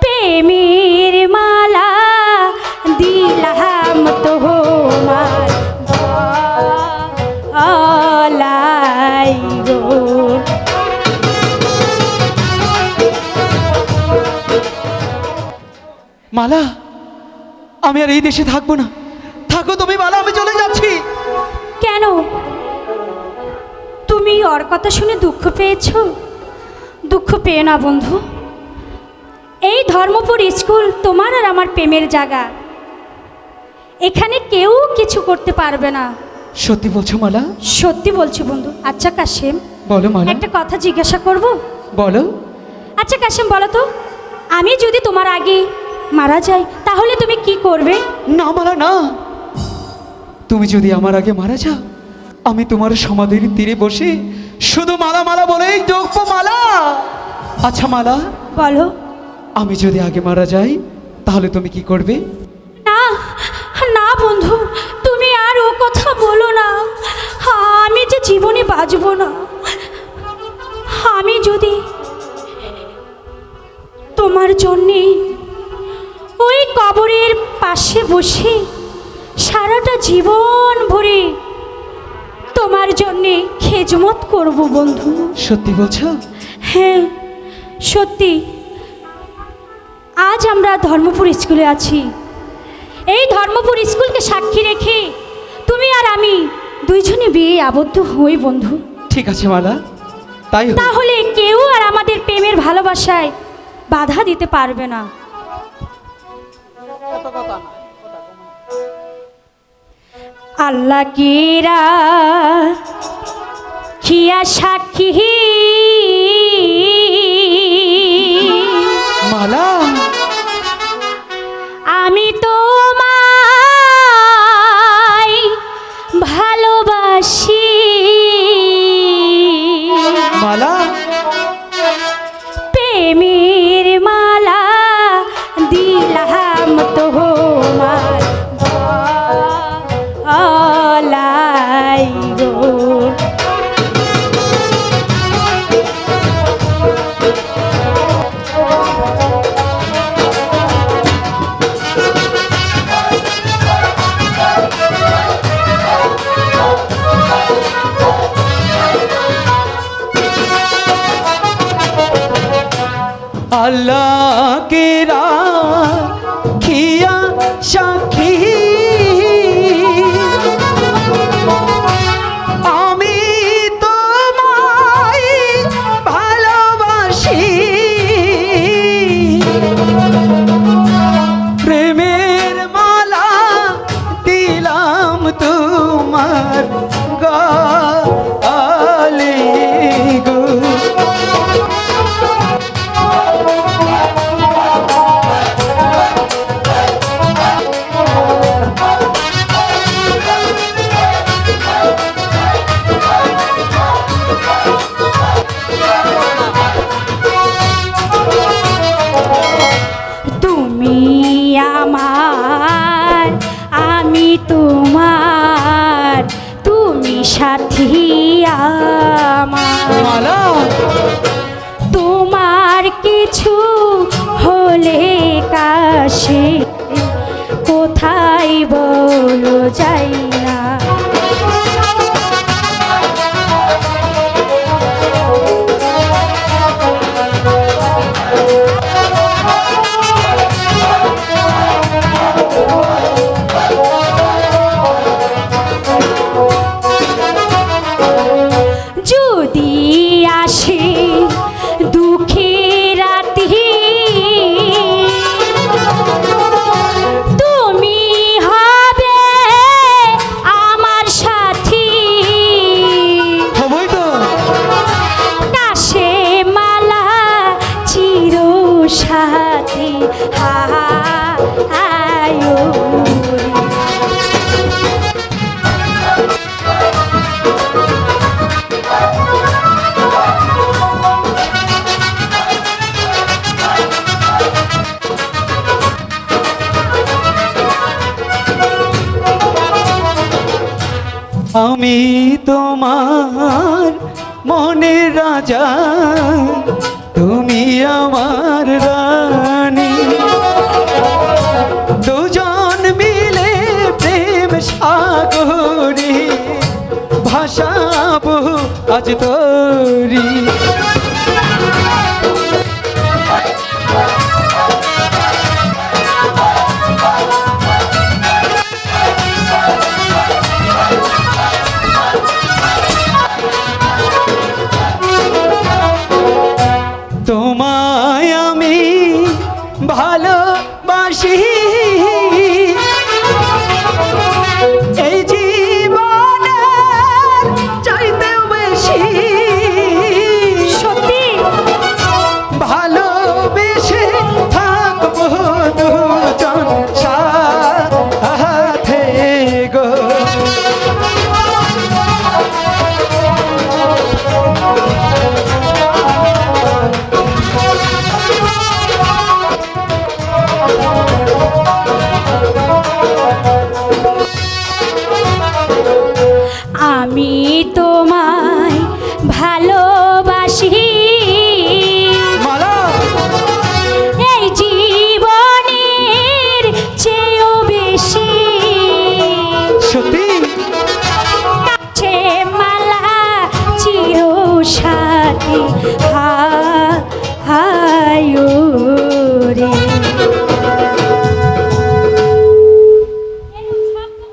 প্রেমের মালা দিলাম তোমার গলায় গো। মালা, আমি আর এই দেশে থাকবো না। থাকো তুমি মালা, আমি চলে যাচ্ছি। কেন তুমি ওর কথা শুনে দুঃখ পেয়েছো? দুঃখ পেয়ে না বন্ধু, এই ধর্মপুর স্কুল তোমার আর আমার প্রেমের জায়গা। এখানে কেউ কিছু করতে পারবে না। সত্যি বলছো মালা? সত্যি বলছি বন্ধু। আচ্ছা কাশেম, বলো মালা। একটা কথা জিজ্ঞাসা করব? বলো। আচ্ছা কাশেম, বলো তো, আমি যদি তোমার আগে মারা যাই তাহলে তুমি কি করবে? না মালা না, তুমি যদি আমার আগে মারা যাও, আমি তোমার সমাধির তীরে বসে শুধু মালা মালা বলেই ডাকবো মালা। আচ্ছা মালা, বলো। আমি যদি আগে মারা যাই তাহলে তুমি কি করবে? না না বন্ধু, তুমি আর ও কথা বলো না। আমি যে জীবনে বাঁচব না। আমি যদি তোমার জন্যে ওই কবরের পাশে বসে সারাটা জীবন ভরে তোমার জন্যে খেজমত করব বন্ধু। সত্যি বলছো? হ্যাঁ সত্যি। আজ আমরা ধর্মপুর স্কুলে আছি। এই ধর্মপুর স্কুলকে সাক্ষী রেখে তুমি আর আমি দুইজনে বিয়ে আবদ্ধ হই বন্ধু। ঠিক আছে মালা, তাই হোক। তাহলে কেউ আর আমাদের প্রেমের ভালোবাসায় বাধা দিতে পারবে না। আল্লাহ কিরা খিয়া সাক্ষী মালা, আমি তোমায় ভালোবাসি। মালা, প্রেমের মালা দিলাম তোমার গলায় গো। আল্লাহ কে রাখিয়া সাক্ষী, আমি তোমায় ভালোবাসি। প্রেমের মালা দিলাম তোমার গলে গো। তুমি আমার, আমি তোমার, তুমি সাথী আমার। মালা, তোমার কিছু হলে কাছে কোথায় বলো যাই না। যদি আসে দুঃখের রাতি, তুমি হবে আমার সাথী। হবই তো। কাশে মালা চির সাথী আয়ো। আমি তোমার মনের রাজা, তুমি আমার রানী। ভাষাবো আজ তোরি। তোমায় আমি ভালোবাসি, এই জীবনের চাইতেও বেশি। সত্যি ভালোবেসে থাকবো দুজন সাথে গো। আমি তোমায় ভালোবাসি, মালা এই জীবনের চেয়েও বেশি। সত্যি কাছে মালা চির সাথী